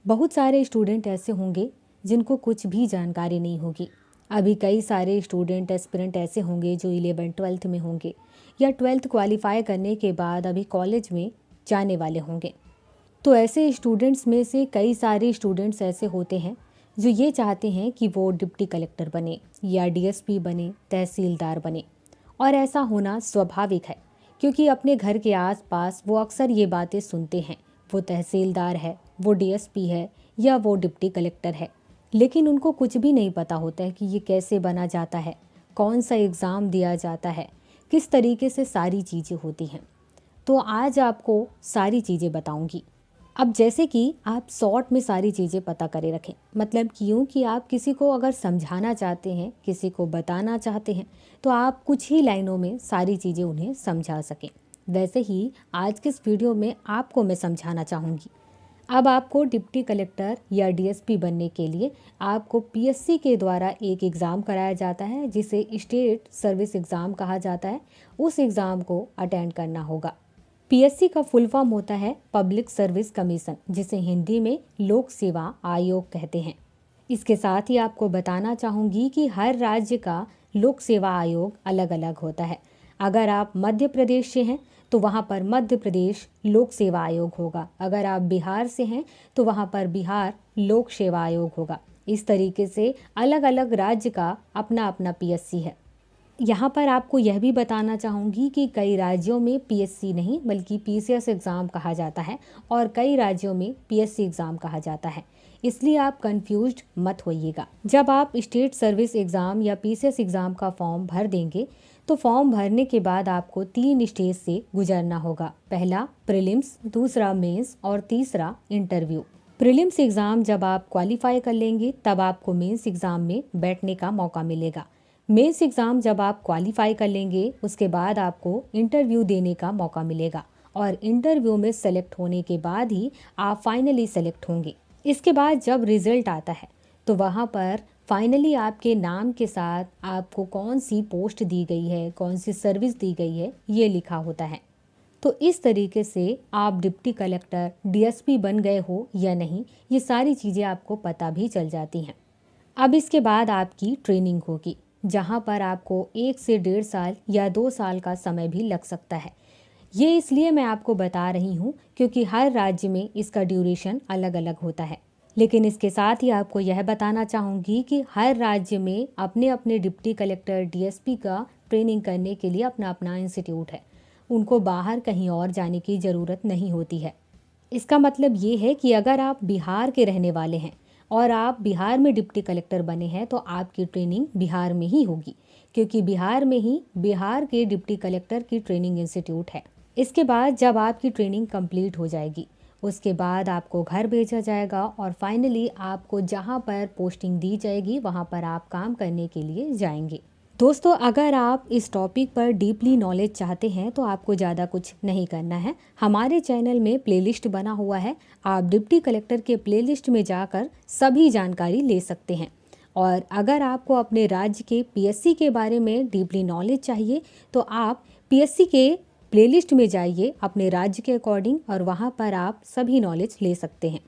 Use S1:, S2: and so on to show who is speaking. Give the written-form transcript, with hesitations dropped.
S1: बहुत सारे स्टूडेंट ऐसे होंगे जिनको कुछ भी जानकारी नहीं होगी। अभी कई सारे स्टूडेंट एस्पिरेंट ऐसे होंगे जो 11th-12th में होंगे या 12th क्वालिफाई करने के बाद अभी कॉलेज में जाने वाले होंगे। तो ऐसे स्टूडेंट्स में से कई सारे स्टूडेंट्स ऐसे होते हैं जो ये चाहते हैं कि वो डिप्टी कलेक्टर बने या डीएसपी बने, तहसीलदार बने। और ऐसा होना स्वाभाविक है क्योंकि अपने घर के आसपास वो अक्सर ये बातें सुनते हैं, वो तहसीलदार है, वो डीएसपी है या वो डिप्टी कलेक्टर है। लेकिन उनको कुछ भी नहीं पता होता है कि ये कैसे बना जाता है, कौन सा एग्ज़ाम दिया जाता है, किस तरीके से सारी चीज़ें होती हैं। तो आज आपको सारी चीज़ें बताऊंगी। अब जैसे कि आप शॉर्ट में सारी चीज़ें पता करे रखें, मतलब क्यों कि आप किसी को अगर समझाना चाहते हैं, किसी को बताना चाहते हैं, तो आप कुछ ही लाइनों में सारी चीज़ें उन्हें समझा सकें। वैसे ही आज के इस वीडियो में आपको मैं समझाना चाहूँगी। अब आपको डिप्टी कलेक्टर या डीएसपी बनने के लिए आपको पीएससी के द्वारा एक एग्ज़ाम कराया जाता है जिसे स्टेट सर्विस एग्ज़ाम कहा जाता है। उस एग्ज़ाम को अटेंड करना होगा। पीएससी का फुल फॉर्म होता है पब्लिक सर्विस कमीशन, जिसे हिंदी में लोक सेवा आयोग कहते हैं। इसके साथ ही आपको बताना चाहूँगी कि हर राज्य का लोक सेवा आयोग अलग अलग होता है। अगर आप मध्य प्रदेश से हैं तो वहाँ पर मध्य प्रदेश लोक सेवा आयोग होगा। अगर आप बिहार से हैं तो वहाँ पर बिहार लोक सेवा आयोग होगा। इस तरीके से अलग अलग राज्य का अपना अपना पीएससी है। यहाँ पर आपको यह भी बताना चाहूँगी कि कई राज्यों में पीएससी नहीं बल्कि पीसीएस एग्ज़ाम कहा जाता है और कई राज्यों में पीएससी एग्ज़ाम कहा जाता है, इसलिए आप कंफ्यूज्ड मत होइएगा। जब आप स्टेट सर्विस एग्ज़ाम या पीसीएस एग्ज़ाम का फॉर्म भर देंगे तो फॉर्म भरने के बाद आपको 3 स्टेज से गुजरना होगा। पहला प्रीलिम्स, दूसरा मेंस और तीसरा इंटरव्यू। प्रीलिम्स एग्ज़ाम जब आप क्वालिफाई कर लेंगे तब आपको मेंस एग्ज़ाम में बैठने का मौका मिलेगा। मेंस एग्ज़ाम जब आप क्वालिफाई कर लेंगे उसके बाद आपको इंटरव्यू देने का मौका मिलेगा और इंटरव्यू में सेलेक्ट होने के बाद ही आप फाइनली सेलेक्ट होंगे। इसके बाद जब रिज़ल्ट आता है तो वहाँ पर फाइनली आपके नाम के साथ आपको कौन सी पोस्ट दी गई है, कौन सी सर्विस दी गई है, ये लिखा होता है। तो इस तरीके से आप डिप्टी कलेक्टर, डीएसपी बन गए हो या नहीं, ये सारी चीज़ें आपको पता भी चल जाती हैं। अब इसके बाद आपकी ट्रेनिंग होगी जहाँ पर आपको 1 से 1.5 साल या 2 साल का समय भी लग सकता है। ये इसलिए मैं आपको बता रही हूँ क्योंकि हर राज्य में इसका ड्यूरेशन अलग अलग होता है। लेकिन इसके साथ ही आपको यह बताना चाहूँगी कि हर राज्य में अपने अपने डिप्टी कलेक्टर, डीएसपी का ट्रेनिंग करने के लिए अपना अपना इंस्टीट्यूट है। उनको बाहर कहीं और जाने की ज़रूरत नहीं होती है। इसका मतलब ये है कि अगर आप बिहार के रहने वाले हैं और आप बिहार में डिप्टी कलेक्टर बने हैं तो आपकी ट्रेनिंग बिहार में ही होगी, क्योंकि बिहार में ही बिहार के डिप्टी कलेक्टर की ट्रेनिंग इंस्टीट्यूट है। इसके बाद जब आपकी ट्रेनिंग कंप्लीट हो जाएगी उसके बाद आपको घर भेजा जाएगा और फाइनली आपको जहाँ पर पोस्टिंग दी जाएगी वहाँ पर आप काम करने के लिए जाएंगे। दोस्तों, अगर आप इस टॉपिक पर डीपली नॉलेज चाहते हैं तो आपको ज़्यादा कुछ नहीं करना है। हमारे चैनल में प्लेलिस्ट बना हुआ है, आप डिप्टी कलेक्टर के प्लेलिस्ट में जाकर सभी जानकारी ले सकते हैं। और अगर आपको अपने राज्य के पीएससी के बारे में डीपली नॉलेज चाहिए तो आप पीएससी के प्लेलिस्ट में जाइए अपने राज्य के अकॉर्डिंग और वहाँ पर आप सभी नॉलेज ले सकते हैं।